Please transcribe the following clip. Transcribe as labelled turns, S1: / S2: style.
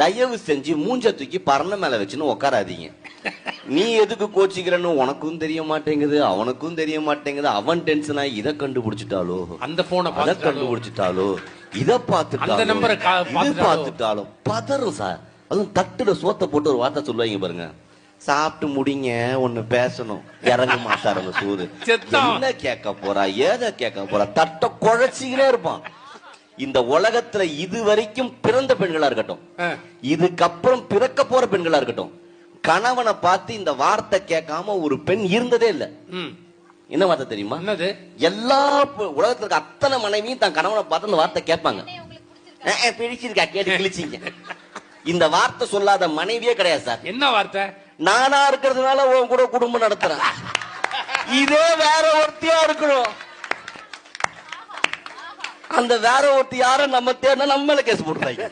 S1: தயவு செஞ்சு மூஞ்ச தூக்கி பறந்த மேல வச்சுன்னு உட்காராதீங்க. நீ எதுக்கு கோச்சிக்கிறன்னு உனக்கும் தெரிய மாட்டேங்குது, அவனுக்கும் தெரிய மாட்டேங்குது. அவன் டென்ஷன் ஆகி இதை கண்டுபிடிச்சிட்டாலோ,
S2: அந்த போனை
S1: அதை கண்டுபிடிச்சிட்டாலோ, இதை பார்த்துட்டாலும் பதறும் சார். அதுவும் தட்டுல சோத்த போட்டு ஒரு வார்த்தை சொல்லுவாங்க பாருங்க, சாப்பிட்டு முடிங்க ஒண்ணு பேசணும், இறங்க மாட்டார் அந்த சூது. என்ன கேட்க போறா, ஏத கேட்க போறா, தட்ட குழைச்சிக்கிட்டே இருப்பான். இந்த உலகத்துல இது வரைக்கும் பிறந்த பெண்களா இருக்கட்டும், இதுக்கப்புறம் பிறக்க போற பெண்களா இருக்கட்டும், கணவனை பார்த்து இந்த வார்த்தை கேட்காம ஒரு பெண் இருந்ததே இல்ல. என்ன வார்த்தை தெரியுமா? எல்லா உலகத்துல இருக்க அத்தனை மனைவியும் தன் கணவனை பார்த்து அந்த வார்த்தை கேட்பாங்க. பிடிச்சிருக்கா கேட்டு கிழிச்சிங்க. இந்த வார்த்தை சொல்லாத மனைவியே கிடையாது சார்.
S2: என்ன வார்த்தை?
S1: நானா இருக்கிறதுனால உன் கூட குடும்பம் நடத்துறேன், இதே வேற ஒருத்தியா இருக்கணும். அந்த வேற ஒருத்தி யார நம்ம தேடினா நம்ம மேல கேஸ் போடுறாங்க.